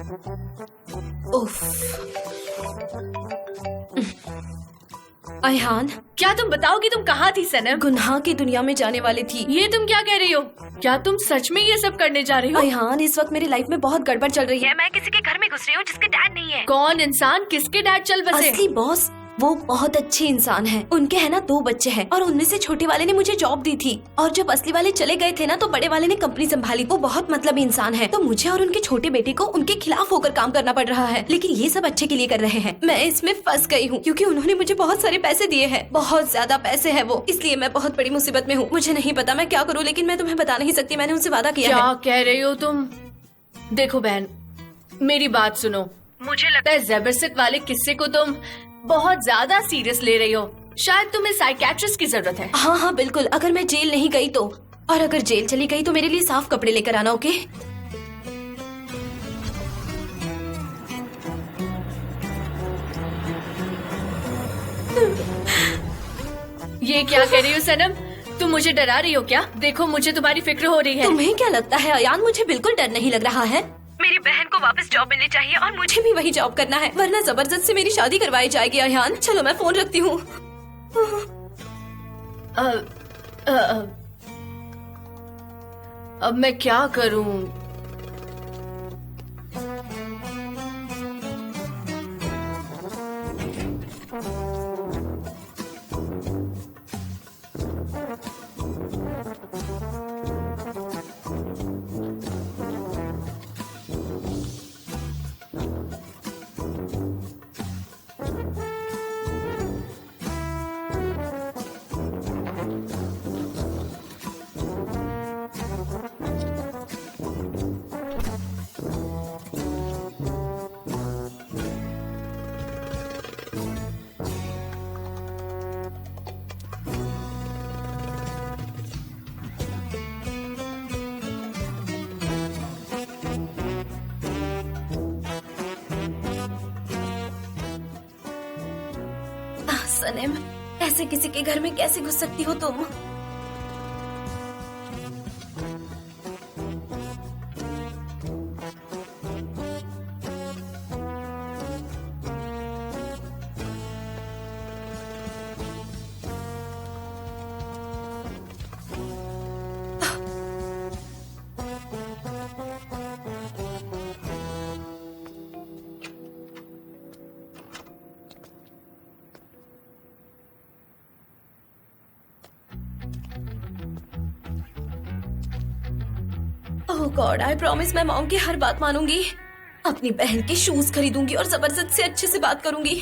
उफ। अयहान, क्या तुम बताओगी तुम कहाँ थी सनम? गुनाह की दुनिया में जाने वाली थी। ये तुम क्या कह रही हो? क्या तुम सच में ये सब करने जा रही हो? अयहान, इस वक्त मेरी लाइफ में बहुत गड़बड़ चल रही है। मैं किसी के घर में घुस रही हूँ जिसके डैड नहीं है। कौन इंसान किसके डैड चल बसे? असली बॉस वो बहुत अच्छे इंसान हैं। उनके है ना 2 बच्चे हैं और उनमें से छोटे वाले ने मुझे जॉब दी थी और जब असली वाले चले गए थे ना तो बड़े वाले ने कंपनी संभाली। वो बहुत मतलबी इंसान है, तो मुझे और उनके छोटे बेटे को उनके खिलाफ होकर काम करना पड़ रहा है। लेकिन ये सब अच्छे के लिए कर रहे हैं। मैं इसमें फंस गई हूँ क्योंकि उन्होंने मुझे बहुत सारे पैसे दिए हैं, बहुत ज्यादा पैसे है वो, इसलिए मैं बहुत बड़ी मुसीबत में हूँ। मुझे नहीं पता मैं क्या करूँ, लेकिन मैं तुम्हें बता नहीं सकती। मैंने उनसे वादा किया है। क्या कह रही हो तुम? देखो बहन, मेरी बात सुनो। मुझे लगता है जबरदस्त वाले किस्से को तुम बहुत ज्यादा सीरियस ले रही हो। शायद तुम्हें साइकियाट्रिस्ट की जरूरत है। हाँ हाँ बिल्कुल, अगर मैं जेल नहीं गई तो, और अगर जेल चली गई तो मेरे लिए साफ कपड़े लेकर आना, ओके? ये क्या कह रही हो सनम? तुम मुझे डरा रही हो क्या? देखो मुझे तुम्हारी फिक्र हो रही है। तुम्हें क्या लगता है अयान, मुझे बिल्कुल डर नहीं लग रहा है। मेरी बहन को वापस जॉब मिलनी चाहिए और मुझे भी वही जॉब करना है, वरना जबरदस्त से मेरी शादी करवाई जाएगी। अयान चलो, मैं फोन रखती हूँ। अब मैं क्या करूं? सनम, ऐसे किसी के घर में कैसे घुस सकती हो तुम? ओह गॉड, आई प्रॉमिस मैं मॉम की हर बात मानूंगी। अपनी बहन के शूज खरीदूंगी और जबरदस्त से अच्छे से बात करूंगी।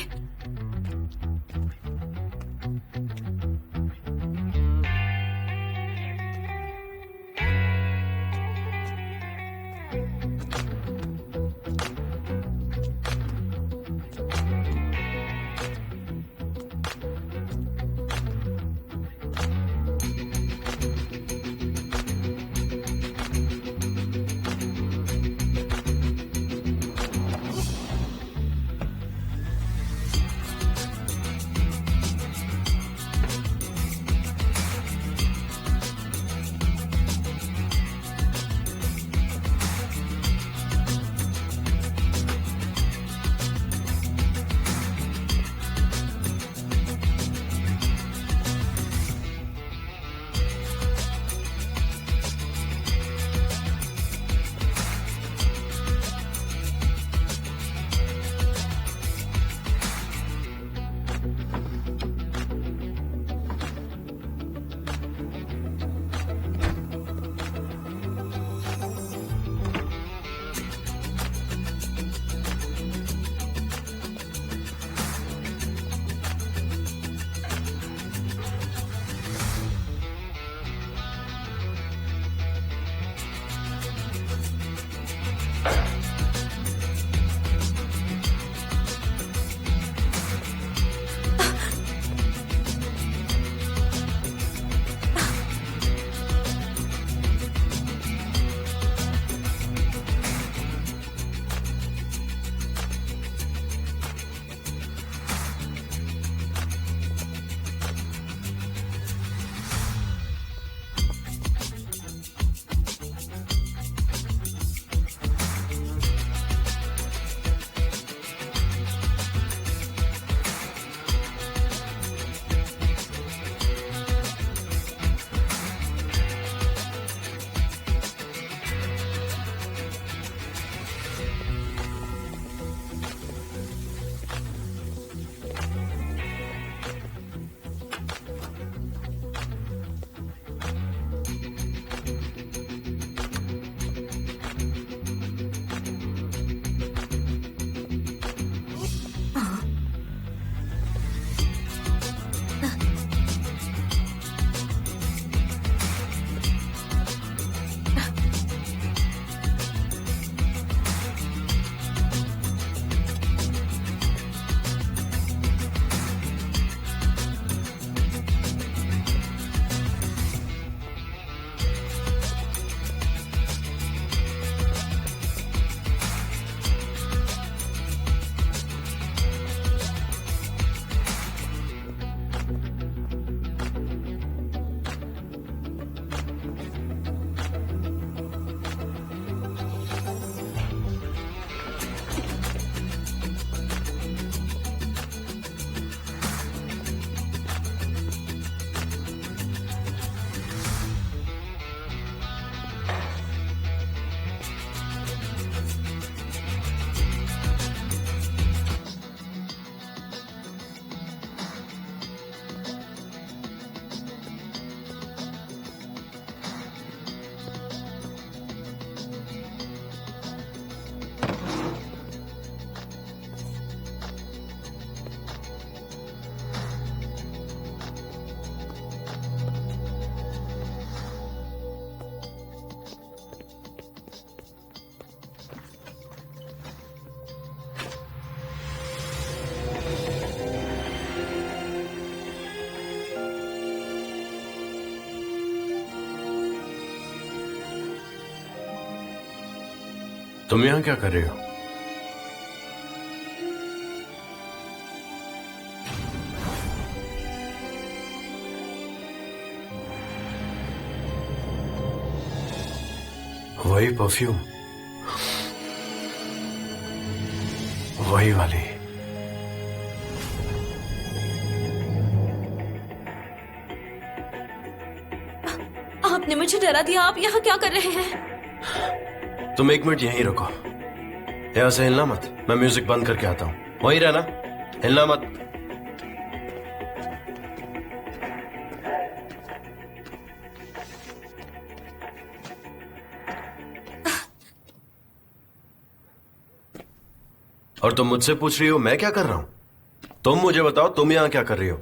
तुम यहाँ क्या कर रहे हो? वही परफ्यूम, वही वाली। आपने मुझे डरा दिया। आप यहाँ क्या कर रहे हैं? तुम 1 मिनट यहीं रुको, यहाँ से हिलना मत। मैं म्यूजिक बंद करके आता हूँ, वहीं रहना, हिलना मत। और तुम मुझसे पूछ रही हो मैं क्या कर रहा हूं? तुम मुझे बताओ, तुम यहाँ क्या कर रही हो?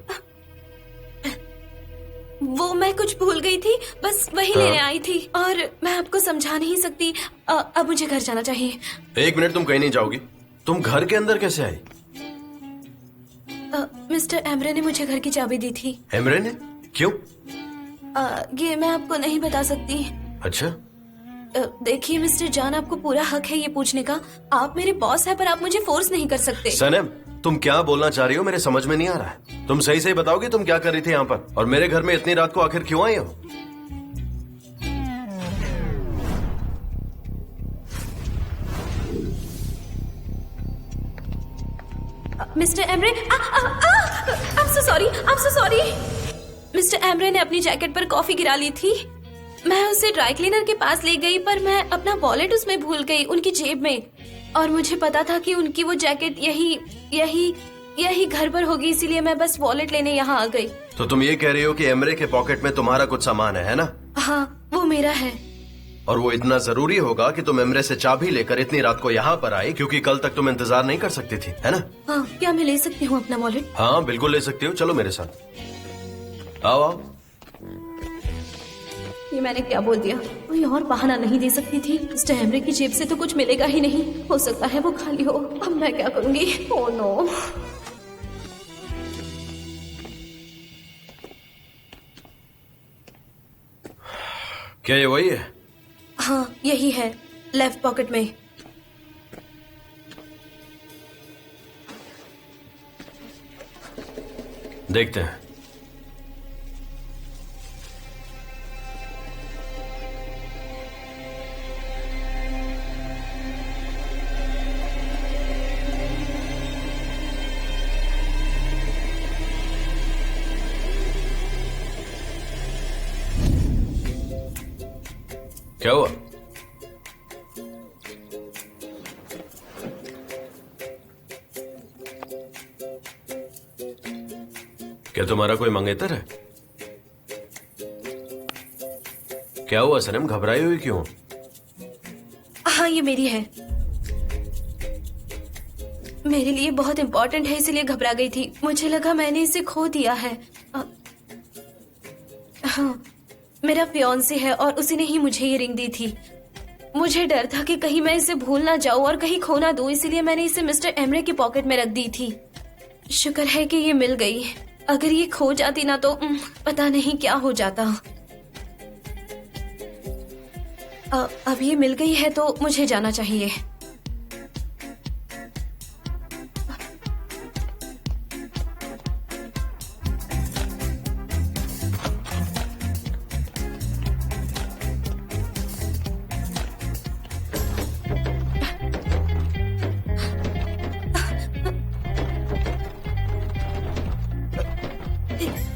वो मैं कुछ भूल गई थी, बस वही हाँ। लेने आई थी और मैं आपको समझा नहीं सकती। अब मुझे घर जाना चाहिए। 1 मिनट, तुम कहीं नहीं जाओगी। तुम घर के अंदर कैसे आई? मिस्टर एमरे ने मुझे घर की चाबी दी थी। एमरे ने? क्यों? ये मैं आपको नहीं बता सकती। अच्छा, देखिए मिस्टर जान, आपको पूरा हक है ये पूछने का। आप मेरे बॉस हैं, पर आप मुझे फोर्स नहीं कर सकते। सनम, तुम क्या बोलना चाह रही हो मेरे समझ में नहीं आ रहा है। तुम सही सही बताओगे तुम क्या कर रही थी यहाँ पर, और मेरे घर में इतनी रात को आखिर क्यों आई हो? Mister Emre, I'm so sorry, I'm so sorry। Mister Emre ने अपनी जैकेट पर कॉफी गिरा ली थी। मैं उसे ड्राई क्लीनर के पास ले गई, पर मैं अपना वॉलेट उसमें भूल गई, उनकी जेब में। और मुझे पता था कि उनकी वो जैकेट यही घर पर होगी, इसीलिए मैं बस वॉलेट लेने यहाँ आ गई। तो तुम ये कह रही हो कि एमरे के पॉकेट में तुम्हारा कुछ सामान है ना? हाँ, वो मेरा है। और वो इतना जरूरी होगा कि तुम एमरे से चाबी लेकर इतनी रात को यहाँ पर आई, क्योंकि कल तक तुम इंतजार नहीं कर सकती थी, है ना? हाँ, क्या मैं ले सकती हूँ अपना वॉलेट? हाँ बिल्कुल ले सकती हो, चलो मेरे साथ आओ आओ। ये मैंने क्या बोल दिया? कोई और बहाना नहीं दे सकती थी। मिस्टर एमरे की जेब से तो कुछ मिलेगा ही नहीं, हो सकता है वो खाली हो। अब मैं क्या करूंगी? Oh no. क्या ये वही है? हाँ, यही है, लेफ्ट पॉकेट में। देखते हैं। क्या हुआ? क्या तुम्हारा कोई मंगेतर है? क्या हुआ सनम, घबराई हुई क्यों? हाँ, ये मेरी है। मेरे लिए बहुत इम्पोर्टेंट है, इसीलिए घबरा गई थी। मुझे लगा मैंने इसे खो दिया है। हाँ, मेरा फियांसे है और उसी ने ही मुझे ये रिंग दी थी। मुझे डर था कि कहीं मैं इसे भूल ना जाऊं और कहीं खो ना दूं, इसीलिए मैंने इसे मिस्टर एमरे की पॉकेट में रख दी थी। शुक्र है कि ये मिल गई। अगर ये खो जाती ना तो पता नहीं क्या हो जाता। अब ये मिल गई है तो मुझे जाना चाहिए।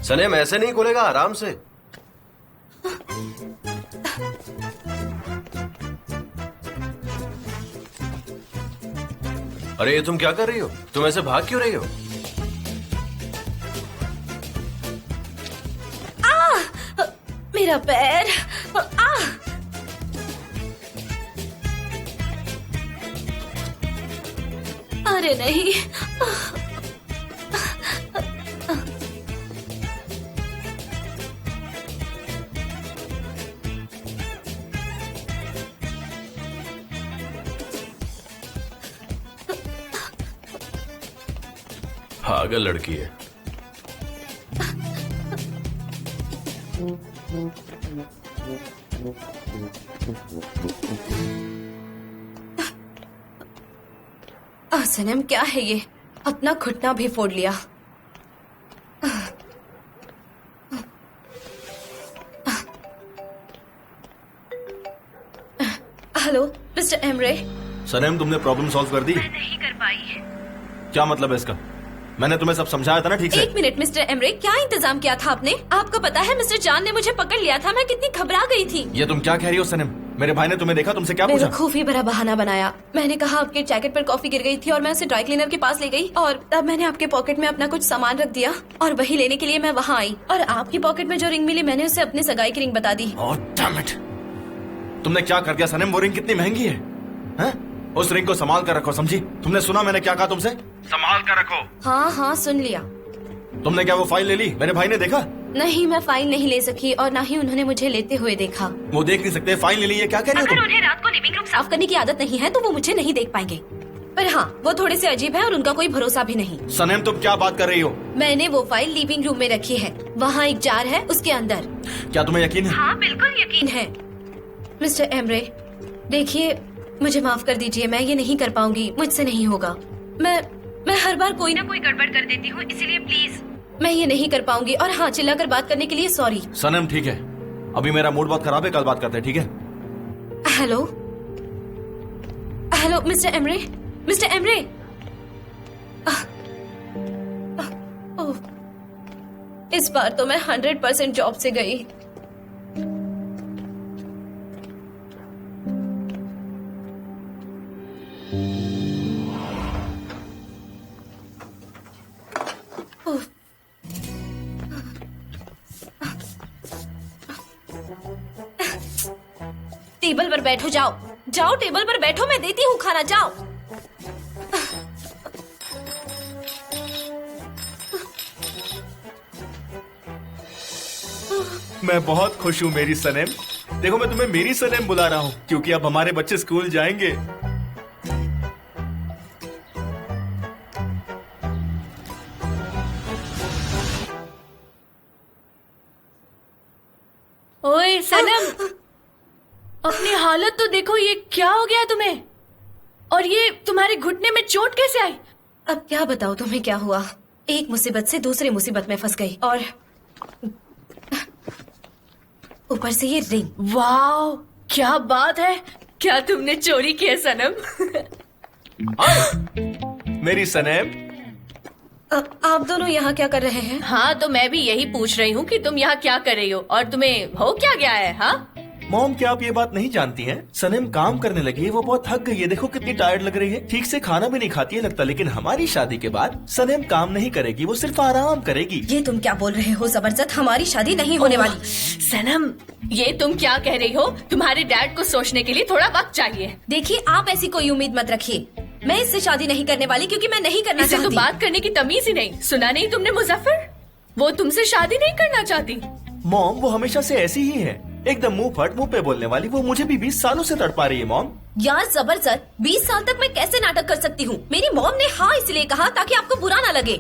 सनम, ऐसे नहीं खुलेगा, आराम से। अरे ये तुम क्या कर रही हो? तुम ऐसे भाग क्यों रही हो? मेरा पैर। अरे नहीं। पागल लड़की है। सनम क्या है ये, अपना घुटना भी फोड़ लिया। Hello mister Emre. सनम, तुमने प्रॉब्लम सॉल्व कर दी? मैं नहीं कर पाई। क्या मतलब है इसका? मैंने तुम्हें सब समझाया था ना ठीक से? एक मिनट मिस्टर एमरे, क्या इंतजाम किया था आपने? आपको पता है मिस्टर जान ने मुझे पकड़ लिया था, मैं कितनी घबरा गई थी। ये तुम क्या कह रही हो सनम? मेरे भाई ने तुम्हें देखा, तुमसे क्या पूछा? बेवकूफी भरा बहाना बनाया। मैंने कहा आपके जैकेट पर कॉफी गिर गई थी और मैं उसे ड्राई क्लीनर के पास ले गई, और तब मैंने आपके पॉकेट में अपना कुछ सामान रख दिया और वही लेने के लिए मैं वहाँ आई, और आपकी पॉकेट में जो रिंग मिली मैंने उसे अपने सगाई की रिंग बता दी। Oh damn it! तुमने क्या कर दिया सनम? वो रिंग कितनी महंगी है, हैं? उस रिंग को संभाल कर रखो, समझी? तुमने सुना मैंने क्या कहा तुमसे? संभाल कर रखो। हाँ हाँ सुन लिया। तुमने क्या वो फाइल ले ली? मेरे भाई ने देखा? नहीं, मैं फाइल नहीं ले सकी और ना ही उन्होंने मुझे लेते हुए देखा। वो देख नहीं सकते, फाइल ले ली है, क्या कह रही हो अगर तुम? उन्हें रात को लिविंग रूम साफ करने की आदत नहीं है तो वो मुझे नहीं देख पाएंगे, पर हाँ वो थोड़े से अजीब है और उनका कोई भरोसा भी नहीं। सनम, तुम क्या बात कर रही हो? मैंने वो फाइल लिविंग रूम में रखी है, वहाँ एक जार है उसके अंदर। क्या तुम्हें यकीन है? हाँ बिल्कुल यकीन है। मिस्टर एमरे देखिए, मुझे माफ कर दीजिए, मैं ये नहीं कर पाऊंगी, मुझसे नहीं होगा। मैं हर बार कोई ना कोई गड़बड़ कर देती हूँ, इसीलिए प्लीज मैं ये नहीं कर पाऊंगी। और हाँ, चिल्लाकर बात करने के लिए सॉरी। सनम ठीक है, अभी मेरा मूड बहुत खराब है, कल बात करते हैं, ठीक है? Hello hello mister Emre, mister Emre. Oh, इस बार तो मैं 100% जॉब से गई। टेबल पर बैठो, जाओ जाओ टेबल पर बैठो, मैं देती हूँ खाना, जाओ। मैं बहुत खुश हूँ मेरी सनम। देखो, मैं तुम्हें मेरी सनम बुला रहा हूँ क्योंकि अब हमारे बच्चे स्कूल जाएंगे। ओए सनम, अपनी हालत तो देखो, ये क्या हो गया तुम्हें? और ये तुम्हारे घुटने में चोट कैसे आई? अब क्या बताऊँ तुम्हें क्या हुआ, एक मुसीबत से दूसरी मुसीबत में फंस गई, और ऊपर से ये रिंग। वाह, क्या बात है! क्या तुमने चोरी की है सनम? मेरी सनम, आप दोनों यहाँ क्या कर रहे हैं? हाँ, तो मैं भी यही पूछ रही हूँ कि तुम यहाँ क्या कर रही हो और तुम्हें हो क्या गया है? हाँ मॉम, क्या आप ये बात नहीं जानती हैं? सनम काम करने लगी है, वो बहुत थक गई है, देखो कितनी टायर्ड लग रही है, ठीक से खाना भी नहीं खाती है लगता। लेकिन हमारी शादी के बाद सनम काम नहीं करेगी, वो सिर्फ आराम करेगी। ये तुम क्या बोल रहे हो जबरदस्त, हमारी शादी नहीं होने वाली। सनम, ये तुम क्या कह रही हो? तुम्हारे डैड को सोचने के लिए थोड़ा वक्त चाहिए। देखिए, आप ऐसी कोई उम्मीद मत रखिए, मैं इससे शादी नहीं करने वाली क्योंकि मैं नहीं करना इसे तो चाहती। बात करने की तमीज ही नहीं। सुना नहीं तुमने मुजफ्फर? वो तुमसे शादी नहीं करना चाहती। मॉम, वो हमेशा से ऐसी ही है, एकदम मुंह फट मुंह पे बोलने वाली। वो मुझे भी 20 सालों से तड़पा रही है मॉम। यार जबरदस्त, 20 साल तक मैं कैसे नाटक कर सकती हूँ? मेरी मॉम ने हाँ इसलिए कहा ताकि आपको बुरा ना लगे।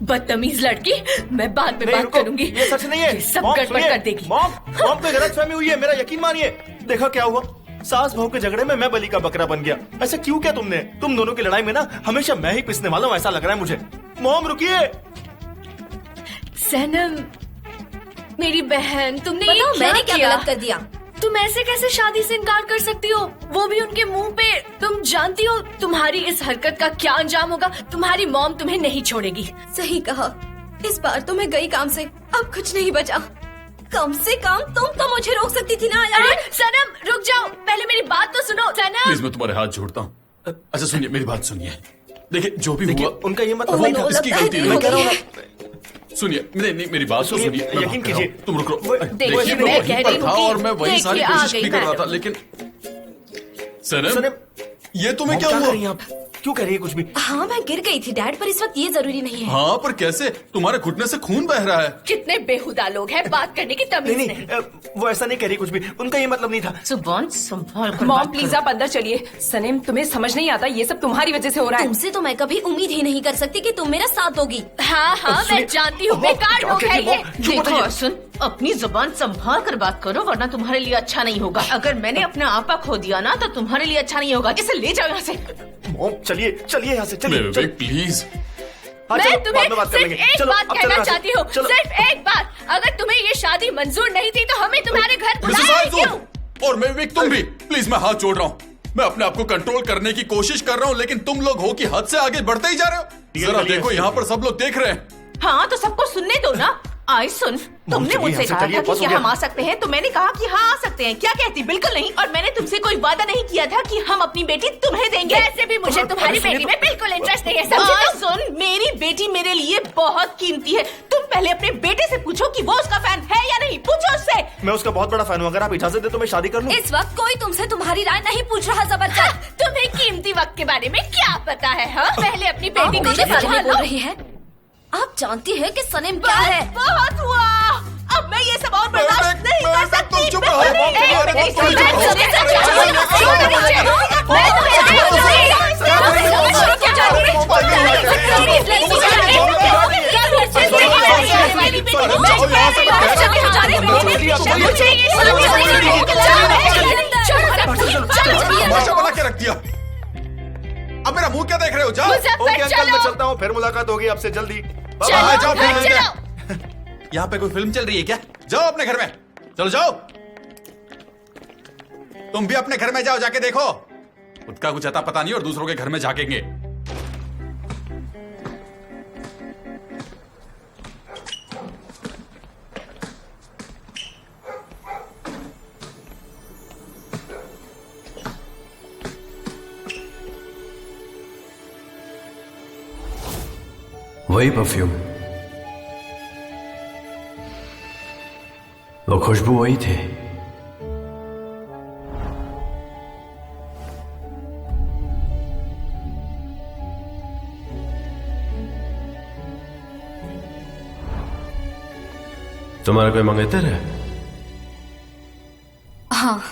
बदतमीज लड़की, मैं बाद में बात करूंगी। ये सच नहीं है, ये सब मॉम, गड़बड़ सुनिए। कर देगी। मॉम पे गलतफहमी हुई है, मेरा यकीन मानिए। देखा क्या हुआ, सास बहू के झगड़े में मैं बलि का बकरा बन गया। ऐसा क्यों किया तुमने? तुम दोनों की लड़ाई में ना हमेशा मैं ही पिसने वाला हूँ, ऐसा लग रहा है मुझे। मॉम रुकिए। सनम, मेरी बहन, तुमने ये बताओ, क्या मैंने क्या किया? गलत कर दिया? तुम ऐसे कैसे शादी से इनकार कर सकती हो, वो भी उनके मुंह पे? तुम जानती हो तुम्हारी इस हरकत का क्या अंजाम होगा? तुम्हारी मॉम तुम्हें नहीं छोड़ेगी। सही कहा, इस बार तो मैं गई काम से, अब कुछ नहीं बचा। कम से कम तुम तो मुझे रोक सकती थी ना यार। अरे सनम, रुक जाओ, पहले मेरी बात तो सुनो। सनम प्लीज, मैं तुम्हारे हाथ जोड़ता हूँ। अच्छा सुनिए, मेरी बात सुनिए। देखिए, जो भी देखिए, हुआ उनका ये मतलब ओह, नहीं था। नो, इसकी लगता है गलती देरी नहीं। हो मैं कह गई रहा है। हूँ सुनिए, नहीं, मेरी बात तो सुनिए, सुनिए। मैं यकीन बात कर रहा हूँ। कीजिए। तुम रुको। देखिए, देखिए, मैं मैं कह वहीं रही पर हूँ था कि- और मैं वही सारी देखिए, आ कोशिश गई भी कर रहा मैडम। था, लेकिन सनम, सनम, ये तुम्हें क्या क्या कर हुआ? रही हैं आप? क्यों कह रही है कुछ भी? हाँ मैं गिर गई थी डैड, पर इस वक्त ये जरूरी नहीं है। हाँ, पर कैसे? तुम्हारे घुटने से खून बह रहा है। कितने बेहुदा लोग हैं, बात करने की तमीज नहीं नहीं। नहीं, वो ऐसा नहीं कह रही कुछ भी, उनका ये मतलब नहीं था। सुबह संभाल कर मॉम बात प्लीज करो। आप अंदर चलिए। सनीम, तुम्हें समझ नहीं आता, ये सब तुम्हारी वजह से हो रहा है। तुमसे तो मैं कभी उम्मीद ही नहीं कर सकती कि तुम मेरा साथ दोगी। हाँ हाँ, मैं सुनिए, जानती हूँ, मॉम, बेकार क्या लोग कह हैं रही है, ये। मॉम? क्यों देखो बताइए? अर्जुन, अपनी जुबान संभाल कर बात करो वरना तुम्हारे लिए अच्छा नहीं होगा। अगर मैंने अपना आपा खो दिया ना तो तुम्हारे लिए अच्छा नहीं होगा। इसे ले जाओ यहाँ से। मॉम चलिए चलिए यहाँ से चलिए। विवेक प्लीज। हाँ, मैं चलो, तुम्हें बाद में बात कर सिर्फ लेंगे। एक चलो, बात अब चलो कहना यहाँ से। चाहती हूँ, चलो। सिर्फ एक बात। अगर तुम्हें ये शादी मंजूर नहीं थी तो हमें तुम्हारे घर मिसेस बुलाया आइजोल क्यों? और मैं विवेक, तुम भी प्लीज, मैं हाथ जोड़ रहा हूँ। मैं अपने आप को कंट्रोल करने की कोशिश कर रहा हूँ, लेकिन तुम लोग हो कि हद से आगे बढ़ते ही जा रहे हो। जरा देखो, यहाँ पर सब लोग देख रहे हैं। हाँ तो सबको सुनने दो ना। आई सुन, तुमने चलिए, मुझसे यहाँ से कहा चलिए, था कि बस हो क्या गया। हम आ सकते हैं, तो मैंने कहा कि हाँ आ सकते हैं। क्या कहती? बिल्कुल नहीं। और मैंने तुमसे कोई वादा नहीं किया था कि हम अपनी बेटी तुम्हें देंगे। वैसे भी मुझे तुम्हारी बेटी में बिल्कुल इंटरेस्ट नहीं है, समझे? सुन, मेरी बेटी मेरे लिए बहुत कीमती है। तुम पहले अपने बेटे से पूछो कि वो उसका फैन है या नहीं। पूछो उससे। मैं उसका बहुत बड़ा फैन हूँ, अगर आप इजाजत दे तो मैं शादी कर लूँ। इस वक्त कोई तुमसे तुम्हारी राय नहीं पूछ रहा जबरदस्त। तुम्हें कीमती वक्त के बारे में क्या पता है? हाँ, पहले अपनी बेटी को मुझे तो बोल संभालो। रही है। आप जानती है कि सनम क्या है? बहुत हुआ। अब मैं ये सब और बर्दाश्त नहीं कर सकती। तुम चुप रहो। भाषा बना के रख दिया। अब मेरा मुंह क्या देख रहे हो? जाओ। ओके अंकल, मैं चलता हूँ, फिर मुलाकात होगी आपसे जल्दी। हाँ, जाओ फिर। यहाँ पे कोई फिल्म चल रही है क्या? जाओ अपने घर में। चलो जाओ। तुम भी अपने घर में जाओ, जाके देखो। खुद का कुछ अता पता नहीं और दूसरों के घर में झाकेंगे। वही परफ्यूम, वो खुशबू वही थी। तुम्हारा कोई मंगेतर है? हाँ।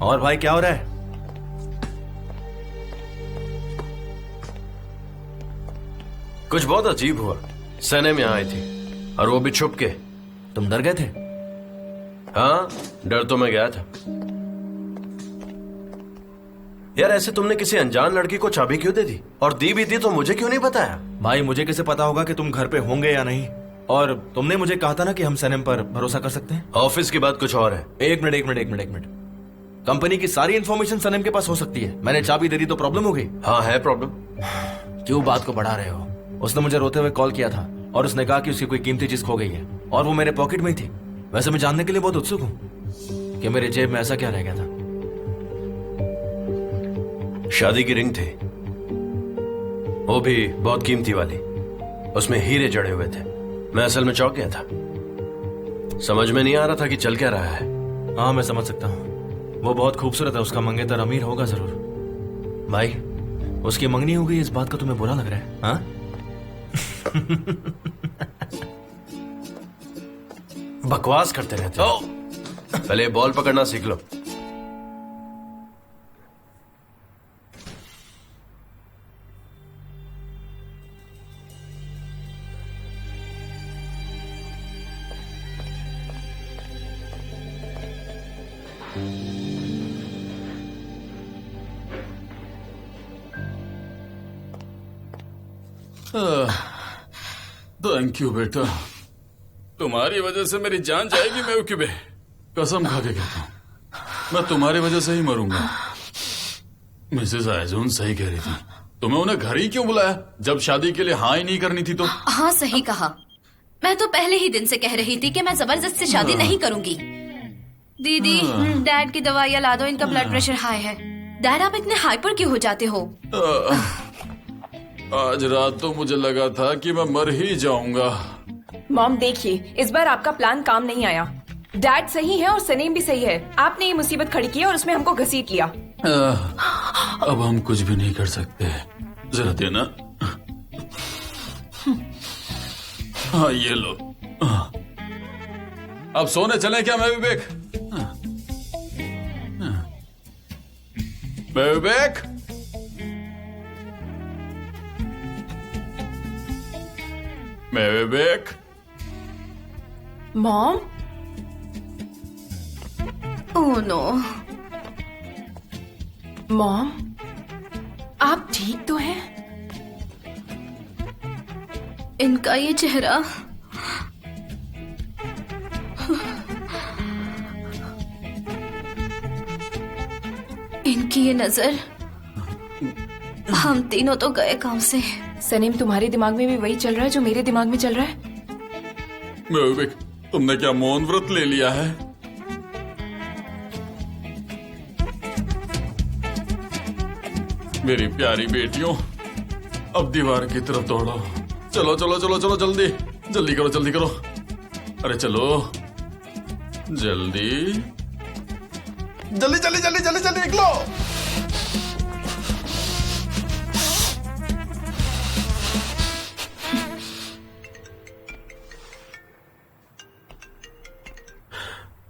और भाई क्या हो रहा है? कुछ बहुत अजीब हुआ। सनम यहाँ आई थी और वो भी छुप के। तुम डर गए थे? हाँ, डर तो मैं गया था। यार, ऐसे तुमने किसी अनजान लड़की को चाबी क्यों दे दी? और दी भी थी तो मुझे क्यों नहीं बताया? भाई मुझे कैसे पता होगा कि तुम घर पे होंगे या नहीं? और तुमने मुझे कहा था ना कि हम सनम पर भरोसा कर सकते हैं। ऑफिस की बात कुछ और है। एक मिनट। कंपनी की सारी इन्फॉर्मेशन सनम के पास हो सकती है। मैंने चाबी दे दी तो प्रॉब्लम हो गई? हाँ, है प्रॉब्लम। क्यों बात को बढ़ा रहे हो? उसने मुझे रोते हुए कॉल किया था और उसने कहा कि उसकी कोई कीमती चीज खो गई है और वो मेरे पॉकेट में ही थी। वैसे मैं जानने के लिए बहुत उत्सुक हूँ कि मेरे जेब में ऐसा क्या रह गया था। शादी की रिंग थी, वो भी बहुत कीमती वाली। उसमें हीरे जड़े हुए थे। मैं असल में चौंक गया था। समझ में नहीं आ रहा था कि चल क्या रहा है। हाँ, मैं समझ सकता हूँ। वो बहुत खूबसूरत है, उसका मंगेतर अमीर होगा जरूर। भाई, उसकी मंगनी हो गई, इस बात का तुम्हें बुरा लग रहा है? हाँ? बकवास करते रहते हो। पहले बॉल पकड़ना सीख लो। थैंक यू बेटा, तुम्हारी वजह से मेरी जान जाएगी। मैं क्यों कसम खा के कहता हूँ, मैं तुम्हारी वजह से ही मरूंगा। मिसेस आइजोन सही कह रही थी। तुम्हें उन्हें घर ही क्यों बुलाया जब शादी के लिए हाँ ही नहीं करनी थी? तो हाँ, सही कहा। मैं तो पहले ही दिन से कह रही थी कि मैं जबरदस्त से शादी नहीं करूंगी। दीदी, डैड की दवाइयाँ ला दो, इनका ब्लड प्रेशर हाई है। डैड, आप इतने हाइपर क्यों हो जाते हो? आज रात तो मुझे लगा था कि मैं मर ही जाऊंगा। मॉम देखिए, इस बार आपका प्लान काम नहीं आया। डैड सही है और सनीम भी सही है। आपने ये मुसीबत खड़ी की और उसमें हमको घसीट लिया। अब हम कुछ भी नहीं कर सकते। जरा देना। हाँ ये लो। अब सोने चले क्या मैं विवेक? मैं विवेक? मैं Vivek? Mom, oh no. Mom, आप ठीक तो हैं? इनका ये चेहरा, इनकी ये नजर, हम तीनों तो गए काम से। सनीम, तुम्हारे दिमाग में भी वही चल रहा है जो मेरे दिमाग में चल रहा है? मैं विवेक, तुमने क्या मौन व्रत ले लिया है? मेरी प्यारी बेटियों, अब दीवार की तरफ दौड़ो। चलो चलो चलो चलो, जल्दी जल्दी करो, जल्दी करो। अरे चलो जल्दी जल्दी जल्दी जल्दी जल्दी जल्दी निकलो।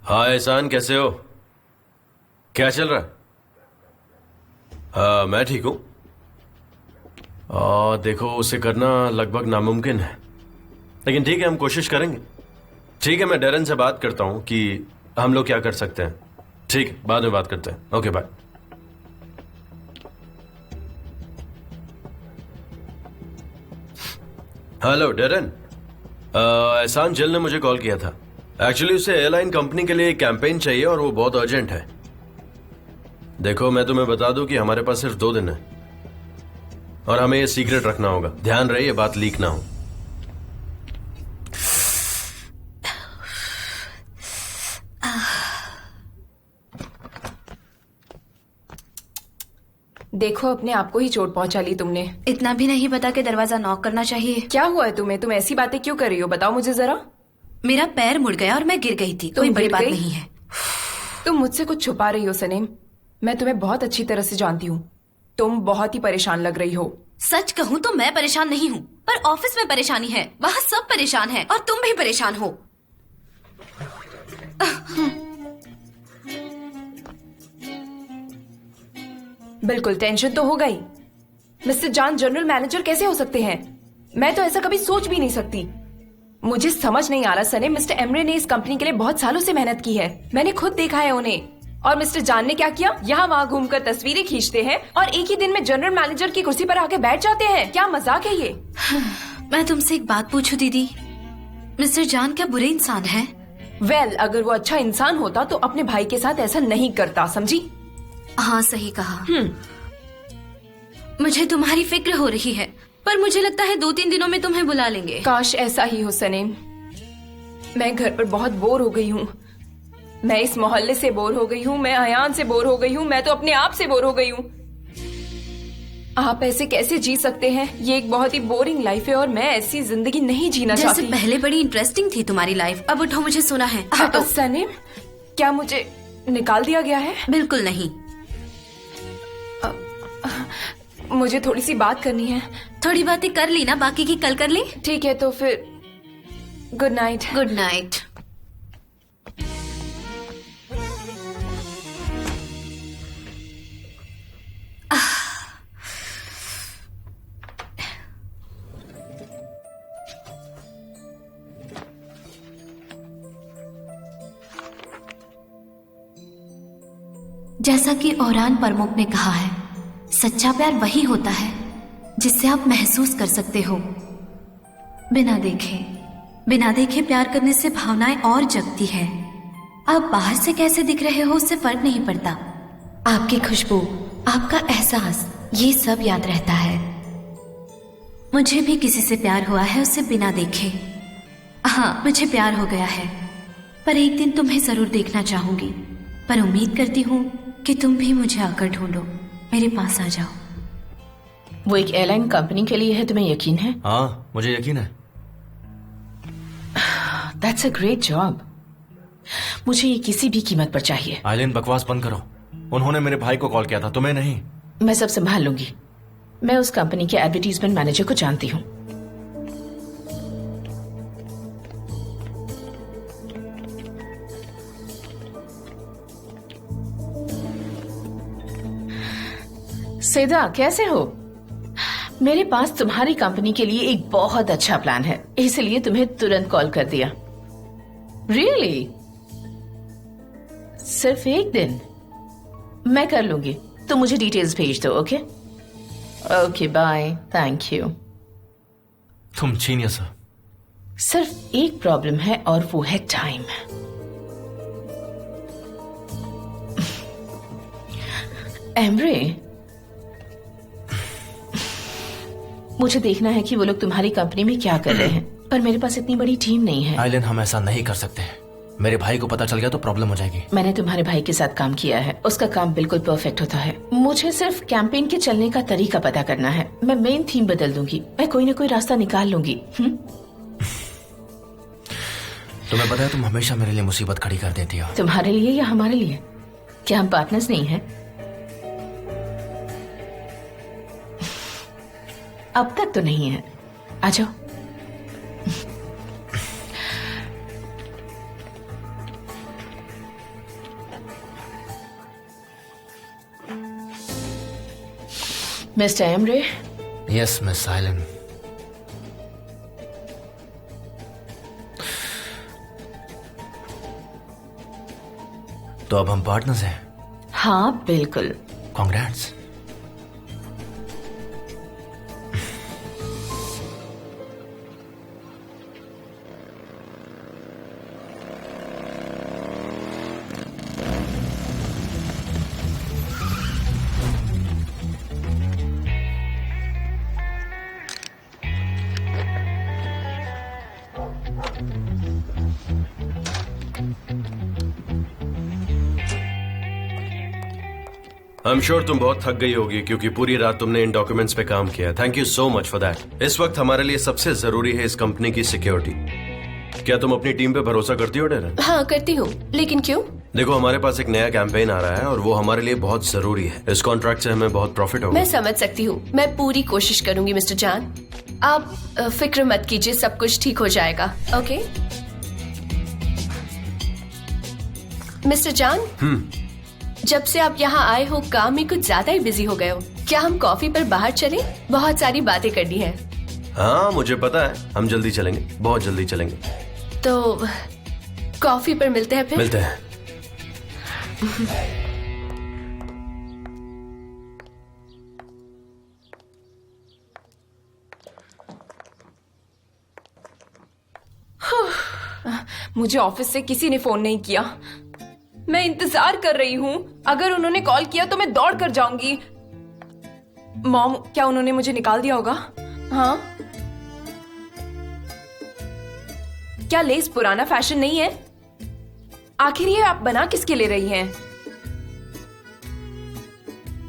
हाँ एहसान, कैसे हो? क्या चल रहा है? हाँ मैं ठीक हूं। देखो, उसे करना लगभग नामुमकिन है, लेकिन ठीक है, हम कोशिश करेंगे। ठीक है, मैं डेरन से बात करता हूं कि हम लोग क्या कर सकते हैं। ठीक है, बाद में बात करते हैं। Okay bye. हेलो डेरन, एहसान जिल ने मुझे कॉल किया था। एक्चुअली उसे एयरलाइन कंपनी के लिए एक कैंपेन चाहिए और वो बहुत अर्जेंट है। देखो, मैं तुम्हें बता दूं कि हमारे पास सिर्फ 2 दिन है और हमें ये सीक्रेट रखना होगा। ध्यान रहे ये बात लीक ना हो। देखो, अपने आप को ही चोट पहुंचा ली तुमने। इतना भी नहीं पता कि दरवाजा नॉक करना चाहिए। क्या हुआ है तुम्हें? तुम ऐसी बातें क्यों कर रही हो? बताओ मुझे जरा। मेरा पैर मुड़ गया और मैं गिर गई थी। कोई बड़ी गिर बात गई? नहीं है। तुम मुझसे कुछ छुपा रही हो सनीम। मैं तुम्हें बहुत अच्छी तरह से जानती हूँ। तुम बहुत ही परेशान लग रही हो। सच कहूँ तो मैं परेशान नहीं हूँ, पर ऑफिस में परेशानी है। वहाँ सब परेशान है और तुम भी परेशान हो। बिल्कुल, टेंशन तो हो गई। मिस्टर जान जनरल मैनेजर कैसे हो सकते हैं? मैं तो ऐसा कभी सोच भी नहीं सकती। मुझे समझ नहीं आ रहा सने, मिस्टर एमरे ने इस कंपनी के लिए बहुत सालों से मेहनत की है। मैंने खुद देखा है उन्हें। और मिस्टर जान ने क्या किया? यहाँ वहाँ घूमकर तस्वीरें खींचते हैं और एक ही दिन में जनरल मैनेजर की कुर्सी पर आके बैठ जाते हैं। क्या मजाक है ये? मैं तुमसे एक बात पूछूं दीदी, मिस्टर जान क्या बुरे इंसान हैं? वेल, अगर वो अच्छा इंसान होता तो अपने भाई के साथ ऐसा नहीं करता, समझी? हाँ सही कहा। मुझे तुम्हारी फिक्र हो रही है, पर मुझे लगता है 2-3 दिनों में तुम्हें बुला लेंगे। काश ऐसा ही हो सनीम। मैं घर पर बहुत बोर हो गई हूँ। मैं इस मोहल्ले से बोर हो गई हूँ, मैं अयान से बोर हो गई हूँ, मैं तो अपने आप से बोर हो गई हूँ। आप ऐसे कैसे जी सकते हैं? ये एक बहुत ही बोरिंग लाइफ है और मैं ऐसी जिंदगी नहीं जीना जैसे चाहती। पहले बड़ी इंटरेस्टिंग थी तुम्हारी लाइफ। अब उठो, मुझे सुना है। हटो। सनीम, क्या मुझे निकाल दिया गया है? बिल्कुल नहीं। मुझे थोड़ी सी बात करनी है। थोड़ी बातें कर ली ना, बाकी की कल कर ली। ठीक है, तो फिर गुड नाइट। Good night. जैसा कि ओरान प्रमुख ने कहा है, सच्चा प्यार वही होता है जिससे आप महसूस कर सकते हो। बिना देखे प्यार करने से भावनाएं और जगती है। आप बाहर से कैसे दिख रहे हो उससे फर्क नहीं पड़ता। आपकी खुशबू, आपका एहसास, ये सब याद रहता है। मुझे भी किसी से प्यार हुआ है, उसे बिना देखे। हाँ, मुझे प्यार हो गया है, पर एक दिन तुम्हें जरूर देखना चाहूंगी। पर उम्मीद करती हूँ कि तुम भी मुझे आकर ढूंढो, मेरे पास आ जाओ। वो एक एयरलाइन कंपनी के लिए है, तुम्हें यकीन है? हाँ मुझे यकीन है। That's a great job. मुझे ये किसी भी कीमत पर चाहिए। आइलैंड बकवास बंद करो। उन्होंने मेरे भाई को कॉल किया था, तुम्हें नहीं। मैं सब संभाल लूंगी। मैं उस कंपनी के एडवर्टीजमेंट मैनेजर को जानती हूँ। सेदा, कैसे हो? मेरे पास तुम्हारी कंपनी के लिए एक बहुत अच्छा प्लान है, इसलिए तुम्हें तुरंत कॉल कर दिया। रियली? सिर्फ एक दिन? मैं कर लूंगी, तुम मुझे डिटेल्स भेज दो। Okay okay, bye, thank you. तुम जीनियस हो। सिर्फ एक प्रॉब्लम है और वो है टाइम। एम्ब्रे, मुझे देखना है कि वो लोग तुम्हारी कंपनी में क्या कर रहे हैं, पर मेरे पास इतनी बड़ी टीम नहीं है। आइलन, हम ऐसा नहीं कर सकते। मेरे भाई को पता चल गया तो प्रॉब्लम हो जाएगी। मैंने तुम्हारे भाई के साथ काम किया है, उसका काम बिल्कुल परफेक्ट होता है। मुझे सिर्फ कैंपेन के चलने का तरीका पता करना है। मैं मेन थीम बदल दूंगी, मैं कोई ना कोई रास्ता निकाल लूंगी। तुम्हें पता है, तुम हमेशा मेरे लिए मुसीबत खड़ी कर देती हो। तुम्हारे लिए या हमारे लिए? क्या हम पार्टनर्स नहीं हैं? अब तक तो नहीं है। आ जाओ। Mister Emre. Yes miss Aylin. तो अब हम पार्टनर्स हैं। हाँ बिल्कुल। कांग्रेट्स। आई एम श्योर तुम बहुत थक गई होगी क्योंकि पूरी रात तुमने इन डॉक्यूमेंट्स पे काम किया। Thank you so much for that. इस वक्त हमारे लिए सबसे जरूरी है इस कंपनी की सिक्योरिटी। क्या तुम अपनी टीम पे भरोसा करती हो डेरन? हाँ करती हूँ, लेकिन क्यों? देखो, हमारे पास एक नया कैंपेन आ रहा है और वो हमारे लिए बहुत जरूरी है। इस कॉन्ट्रैक्ट से हमें बहुत प्रॉफिट होगा। मैं समझ सकती हूँ, मैं पूरी कोशिश करूंगी मिस्टर जान। आप फिक्र मत कीजिए, सब कुछ ठीक हो जाएगा। ओके मिस्टर जान, जब से आप यहाँ आए हो काम में कुछ ज्यादा ही बिजी हो गए हो। क्या हम कॉफी पर बाहर चलें? बहुत सारी बातें करनी है। हाँ मुझे पता है, हम जल्दी चलेंगे, बहुत जल्दी चलेंगे। तो कॉफी पर मिलते हैं फिर। मिलते हैं। मुझे ऑफिस से किसी ने फोन नहीं किया। मैं इंतजार कर रही हूँ। अगर उन्होंने कॉल किया तो मैं दौड़ कर जाऊंगी। मॉम, क्या उन्होंने मुझे निकाल दिया होगा? हाँ, क्या लेस पुराना फैशन नहीं है? आखिर ये आप बना किसके ले रही हैं?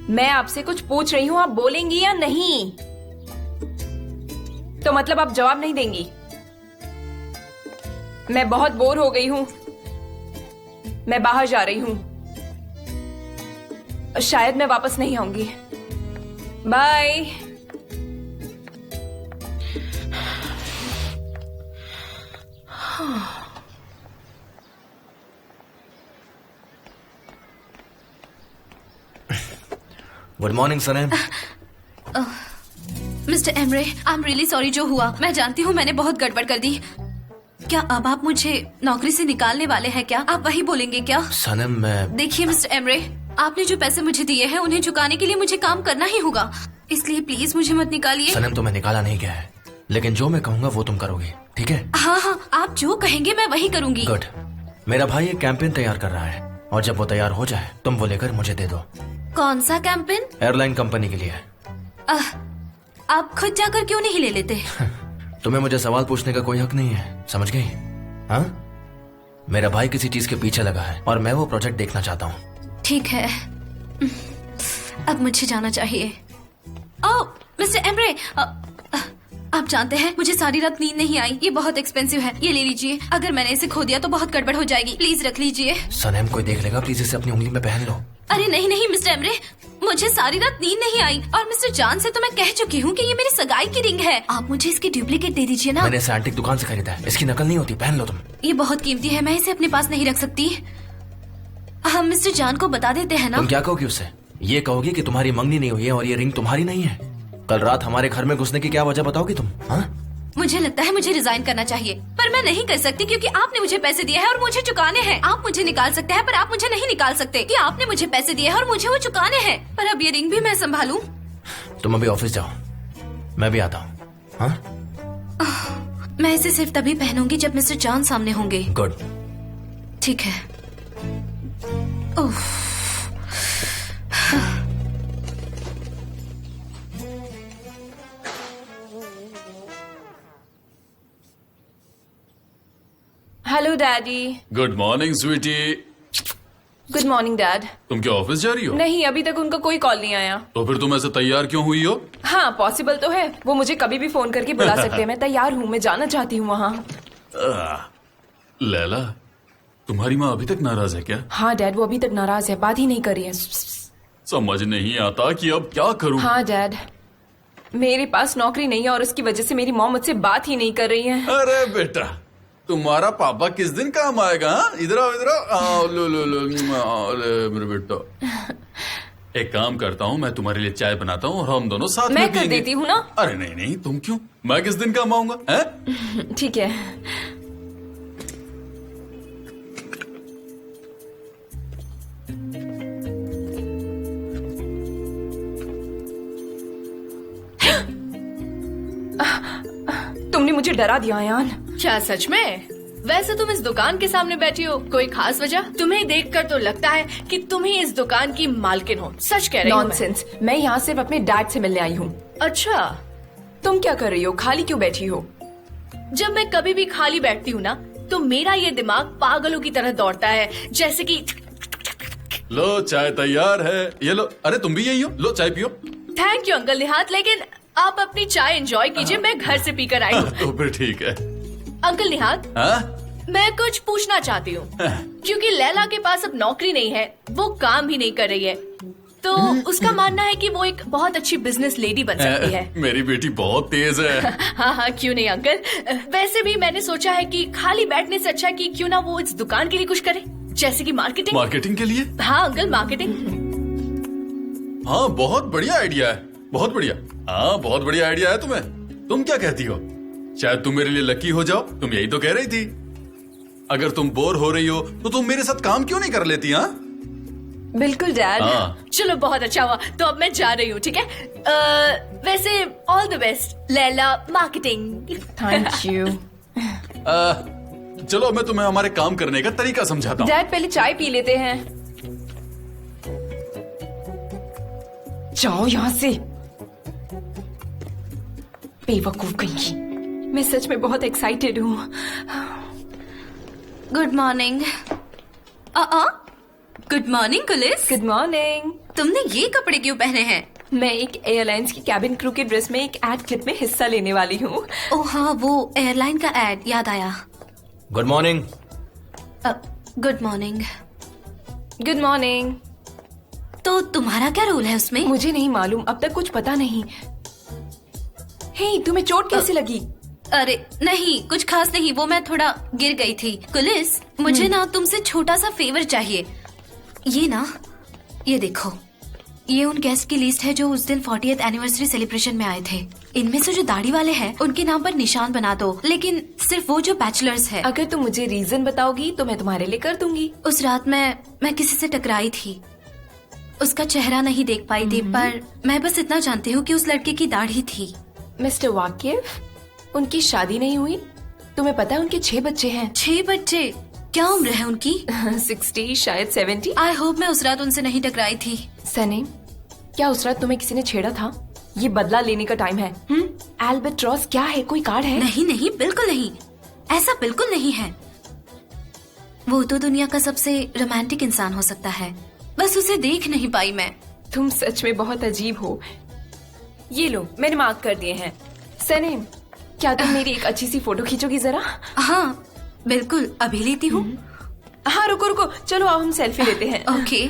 मैं आपसे कुछ पूछ रही हूँ, आप बोलेंगी या नहीं? तो मतलब आप जवाब नहीं देंगी? मैं बहुत बोर हो गई हूं, मैं बाहर जा रही हूं, शायद मैं वापस नहीं आऊंगी। Bye. Good morning Sanem. Mister Emre, I am really sorry जो हुआ। मैं जानती हूँ मैंने बहुत गड़बड़ कर दी। क्या अब आप मुझे नौकरी से निकालने वाले हैं क्या? आप वही बोलेंगे क्या? सनम, मैं देखिए मिस्टर एमरे, आपने जो पैसे मुझे दिए हैं उन्हें चुकाने के लिए मुझे काम करना ही होगा, इसलिए प्लीज मुझे मत निकालिए। सनम, तुम्हें निकाला नहीं गया है, लेकिन जो मैं कहूँगा वो तुम करोगे, ठीक है? हाँ हाँ, आप जो कहेंगे मैं वही करूँगी। गुड। मेरा भाई एक कैंपेन तैयार कर रहा है और जब वो तैयार हो जाए तुम वो लेकर मुझे दे दो। कौन सा कैंपेन? एयरलाइन कंपनी के लिए। आप खुद जाकर क्यों नहीं ले लेते? तुम्हें मुझे सवाल पूछने का कोई हक नहीं है, समझ गई? हाँ, मेरा भाई किसी चीज के पीछे लगा है और मैं वो प्रोजेक्ट देखना चाहता हूँ। ठीक है, अब मुझे जाना चाहिए। ओह मिस्टर एमरे, आप जानते हैं मुझे सारी रात नींद नहीं आई। ये बहुत एक्सपेंसिव है, ये ले लीजिए। अगर मैंने इसे खो दिया तो बहुत गड़बड़ हो जाएगी, प्लीज रख लीजिए। सनम, कोई देख लेगा, प्लीज इसे अपनी उंगली में पहन लो। अरे नहीं नहीं मिस्टर एमरे, मुझे सारी रात नींद नहीं आई और मिस्टर जान से तो मैं कह चुकी हूँ कि ये मेरी सगाई की रिंग है। आप मुझे इसकी डुप्लीकेट दे दीजिए ना। मैंने इसे एंटीक दुकान से खरीदा है, इसकी नकल नहीं होती, पहन लो तुम। ये बहुत कीमती है, मैं इसे अपने पास नहीं रख सकती। हम मिस्टर जान को बता देते हैं ना। तुम क्या कहोगी उससे? ये कहोगी कि तुम्हारी मंगनी नहीं हुई है और ये रिंग तुम्हारी नहीं है। कल रात हमारे घर में घुसने की क्या वजह बताओगी तुम? हाँ? मुझे लगता है मुझे रिजाइन करना चाहिए, पर मैं नहीं कर सकती क्योंकि आपने मुझे पैसे दिए हैं और मुझे चुकाने हैं। आप मुझे निकाल सकते हैं पर आप मुझे नहीं निकाल सकते कि आपने मुझे पैसे दिए हैं और मुझे वो चुकाने हैं। पर अब ये रिंग भी मैं संभालूं। तुम अभी ऑफिस जाओ, मैं भी आता हूँ। हाँ? मैं इसे सिर्फ तभी पहनूंगी जब मिस्टर जान सामने होंगे। गुड। ठीक है। उफ। Hello daddy. Good morning sweetie. Good morning dad. तुम क्या ऑफिस जा रही हो? नहीं, अभी तक उनका कोई कॉल नहीं आया। तो फिर तुम ऐसे तैयार क्यों हुई हो? हाँ, पॉसिबल तो है, वो मुझे कभी भी फोन करके बुला सकते हैं। मैं तैयार हूँ, मैं जाना चाहती हूँ वहाँ। लैला, तुम्हारी माँ अभी तक नाराज है क्या? हाँ डैड, वो अभी तक नाराज है, बात ही नहीं कर रही है। समझ नहीं आता कि अब क्या करूं। हाँ डैड, मेरे पास नौकरी नहीं है और उसकी वजह से मेरी मॉम मुझसे बात ही नहीं कर रही है। अरे बेटा, तुम्हारा पापा किस दिन काम आएगा? इधर आओ, इधर आओ। लो लो लो, अरे मेरे बेटा, एक काम करता हूँ, मैं तुम्हारे लिए चाय बनाता हूँ और हम दोनों साथ में मैं कर पियेंगे। देती हूँ ना। अरे नहीं नहीं, तुम क्यों? मैं किस दिन काम आऊंगा? हैं? ठीक है। तुमने मुझे डरा दिया यान। क्या सच में? वैसे तुम इस दुकान के सामने बैठी हो, कोई खास वजह? तुम्हें देखकर तो लगता है कि तुम ही इस दुकान की मालकिन हो। सच कह रही हूँ मैं। नॉनसेंस, मैं यहाँ सिर्फ अपने डैड से मिलने आई हूँ। अच्छा, तुम क्या कर रही हो? खाली क्यों बैठी हो? जब मैं कभी भी खाली बैठती हूँ ना, तो मेरा ये दिमाग पागलों की तरह दौड़ता है, जैसे कि। लो चाय तैयार है, ये लो। अरे तुम भी यही हो, लो चाय पियो। थैंक यू अंकल निहात, लेकिन आप अपनी चाय एंजॉय कीजिए, मैं घर से पीकर आई हूँ। तो फिर ठीक है। अंकल निहात, हाँ? मैं कुछ पूछना चाहती हूँ। क्योंकि लैला के पास अब नौकरी नहीं है, वो काम भी नहीं कर रही है, तो उसका मानना है कि वो एक बहुत अच्छी बिजनेस लेडी बन सकती है। मेरी बेटी बहुत तेज है। हाँ हाँ, क्यों नहीं अंकल। वैसे भी मैंने सोचा है कि खाली बैठने से अच्छा कि क्यों ना वो इस दुकान के लिए कुछ करे, जैसे कि मार्केटिंग। मार्केटिंग के लिए? हाँ अंकल, मार्केटिंग। हाँ, बहुत बढ़िया आइडिया है, बहुत बढ़िया। हाँ, बहुत बढ़िया आइडिया है तुम्हें। तुम क्या कहती हो? शायद तुम मेरे लिए लकी हो जाओ, तुम यही तो कह रही थी। अगर तुम बोर हो रही हो तो तुम मेरे साथ काम क्यों नहीं कर लेती? हाँ बिल्कुल डैड। हाँ। चलो बहुत अच्छा हुआ, तो अब मैं जा रही हूँ, ठीक है? वैसे all the best Laila, marketing. Thank you. चलो मैं तुम्हें हमारे काम करने का तरीका समझाता हूँ। डैड, पहले चाय पी लेते हैं। जाओ यहाँ से, बेवकूफ कहीं की। मैं सच में बहुत एक्साइटेड हूँ। Good morning. गुड मॉर्निंग कुलिस। Good morning. तुमने ये कपड़े क्यों पहने हैं? मैं एक एयरलाइंस की कैबिन क्रू के ड्रेस में एक एड क्लिप में हिस्सा लेने वाली हूँ। ओह हाँ, वो एयरलाइन का एड याद आया। Good morning. Good morning. Good morning. तो तुम्हारा क्या रोल है उसमें? मुझे नहीं मालूम, अब तक कुछ पता नहीं। हे, तुम्हें चोट कैसे लगी? अरे नहीं, कुछ खास नहीं, वो मैं थोड़ा गिर गई थी। कुलिस, मुझे ना तुमसे छोटा सा फेवर चाहिए। ये देखो, ये उन गेस्ट की लिस्ट है जो उस दिन 40th एनिवर्सरी सेलिब्रेशन में आए थे। इनमें से जो दाढ़ी वाले हैं उनके नाम पर निशान बना दो, लेकिन सिर्फ वो जो बैचलर्स है। अगर तुम मुझे रीजन बताओगी तो मैं तुम्हारे लिए कर दूंगी। उस रात मैं किसी से टकराई थी, उसका चेहरा नहीं देख पाई थी, पर मैं बस इतना जानती हूँ कि उस लड़के की दाढ़ी थी। मिस्टर वाकिफ, उनकी शादी नहीं हुई? तुम्हें पता है उनके 6 बच्चे हैं। 6 बच्चे? क्या उम्र है उनकी? 60, शायद 70। आई होप मैं उस रात उनसे नहीं टकराई थी। सनी, क्या उस रात तुम्हें किसी ने छेड़ा था? ये बदला लेने का टाइम है। एल्बेट्रॉस क्या है? कोई कार्ड है? नहीं नहीं, बिल्कुल नहीं, ऐसा बिल्कुल नहीं है। वो तो दुनिया का सबसे रोमांटिक इंसान हो सकता है, बस उसे देख नहीं पाई मैं। तुम सच में बहुत अजीब हो। ये लो, मैंने मार्क कर दिए हैं। सनी, क्या तुम मेरी एक अच्छी सी फोटो खींचोगी जरा? हाँ बिल्कुल, अभी लेती हूँ। हाँ रुको रुको, चलो आओ हम सेल्फी लेते हैं। ओके।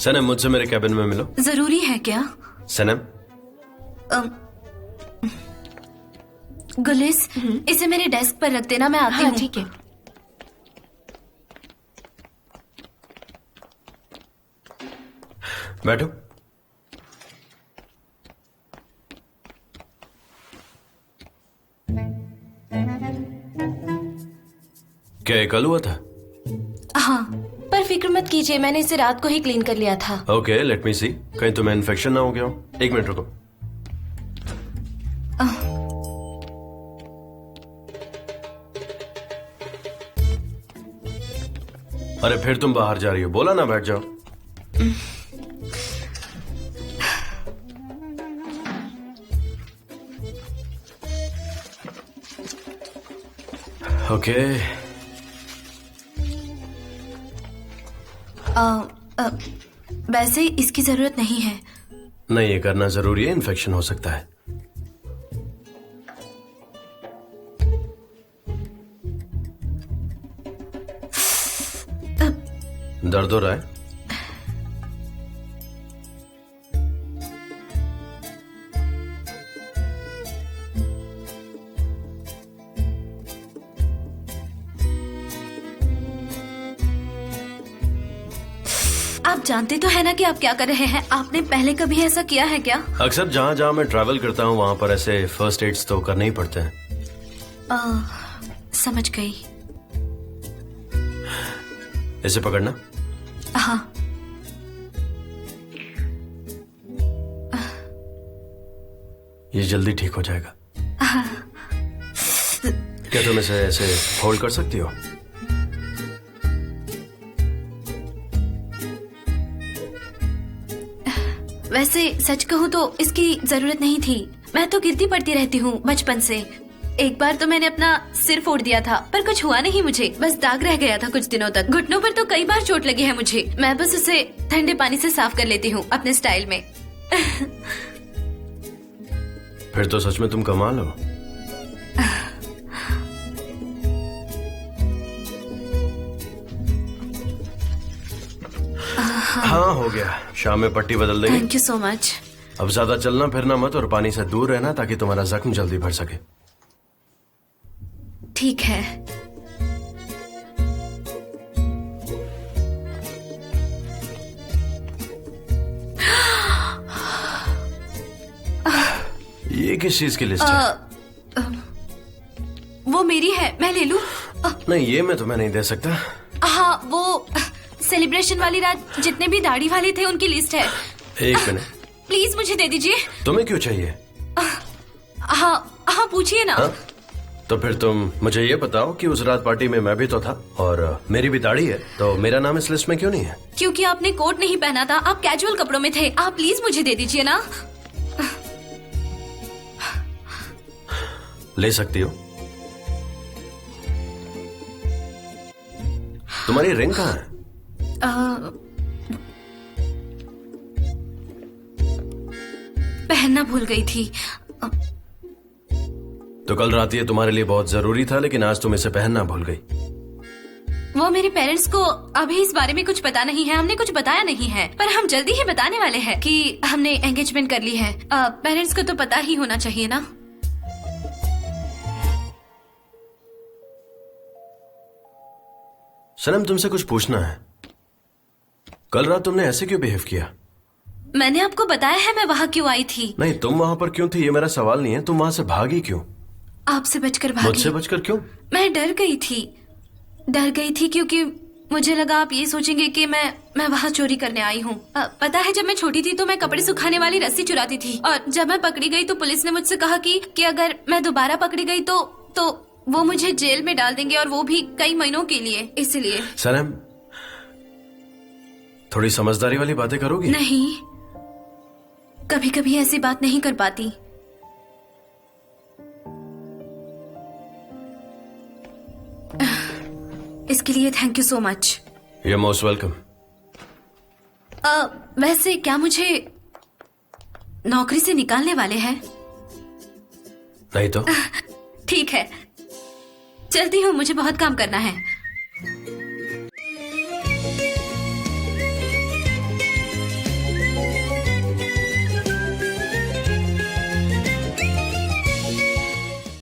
सनम, मुझसे मेरे कैबिन में मिलो। जरूरी है क्या? सनम, गुलिस, इसे मेरे डेस्क पर रख देना, मैं आती हाँ हूँ। ठीक है। बैठो। क्या ये कल हुआ था? हाँ, पर फिक्र मत कीजिए, मैंने इसे रात को ही क्लीन कर लिया था। ओके, लेट मी सी। कहीं तुम्हें इन्फेक्शन ना हो गया हो? 1 मिनट रुको। अरे फिर तुम बाहर जा रही हो, बोला ना बैठ जाओ। ओके। वैसे इसकी जरूरत नहीं है। नहीं, ये करना जरूरी है, इन्फेक्शन हो सकता है। दर्द हो रहा है? आप जानते तो है ना कि आप क्या कर रहे हैं? आपने पहले कभी ऐसा किया है क्या? अक्सर जहां जहां मैं ट्रैवल करता हूं वहां पर ऐसे फर्स्ट एड्स तो करने ही पड़ते हैं। समझ गई। इसे पकड़ना। हाँ। ये जल्दी ठीक हो जाएगा। क्या तुम इसे ऐसे होल्ड कर सकती हो? वैसे सच कहूँ तो इसकी जरूरत नहीं थी। मैं तो गिरती पड़ती रहती हूँ बचपन से। एक बार तो मैंने अपना सिर फोड़ दिया था, पर कुछ हुआ नहीं मुझे, बस दाग रह गया था कुछ दिनों तक। घुटनों पर तो कई बार चोट लगी है मुझे। मैं बस उसे ठंडे पानी से साफ कर लेती हूँ अपने स्टाइल में। फिर तो सच में तुम कमाल हो। हाँ, हो गया। शाम में पट्टी बदल देंगे। Thank you so much. अब ज्यादा चलना फिरना मत और पानी से दूर रहना ताकि तुम्हारा जख्म जल्दी भर सके। ठीक है। ये किस चीज की लिस्ट है? वो मेरी है, मैं ले लूं? नहीं, ये मैं तुम्हें नहीं दे सकता। हाँ, वो सेलिब्रेशन वाली रात जितने भी दाढ़ी वाले थे उनकी लिस्ट है। 1 मिनट। प्लीज मुझे दे दीजिए। तुम्हें क्यों चाहिए? हाँ हाँ, पूछिए ना। हाँ? तो फिर तुम मुझे ये बताओ कि उस रात पार्टी में मैं भी तो था और मेरी भी दाढ़ी है, तो मेरा नाम इस लिस्ट में क्यों नहीं है? क्योंकि आपने कोट नहीं पहना था, आप कैजुअल कपड़ों में थे। आप प्लीज मुझे दे दीजिए ना। ले सकती हो। तुम्हारी रिंग कहाँ है? पहनना भूल गई थी। तो कल रात ये तुम्हारे लिए बहुत जरूरी था, लेकिन आज तुम इसे पहनना भूल गई। वो मेरे पेरेंट्स को अभी इस बारे में कुछ पता नहीं है, हमने कुछ बताया नहीं है, पर हम जल्दी ही बताने वाले हैं कि हमने एंगेजमेंट कर ली है। पेरेंट्स को तो पता ही होना चाहिए ना। सनम, तुमसे कुछ पूछना है। कल रात तुमने ऐसे क्यों बिहेव किया? मैंने आपको बताया है मैं वहाँ क्यों आई थी। नहीं, तुम वहाँ पर क्यों थी ये मेरा सवाल नहीं है। तुम वहाँ से भागी क्यों? आपसे बचकर भागी। मुझसे बचकर क्यों? मैं डर गई थी क्योंकि मुझे लगा आप ये सोचेंगे कि मैं वहाँ चोरी करने आई हूँ। पता है, जब मैं छोटी थी तो मैं कपड़े सुखाने वाली रस्सी चुराती थी, और जब मैं पकड़ी गई तो पुलिस ने मुझसे कहा कि अगर मैं दोबारा पकड़ी गई तो वो मुझे जेल में डाल देंगे, और वो भी कई महीनों के लिए। इसलिए सनम, थोड़ी समझदारी वाली बातें करोगी? नहीं, कभी कभी ऐसी बात नहीं कर पाती। इसके लिए thank you so much. You're most welcome। वैसे क्या मुझे नौकरी से निकालने वाले हैं? नहीं तो? ठीक है, चलती हूँ, मुझे बहुत काम करना है।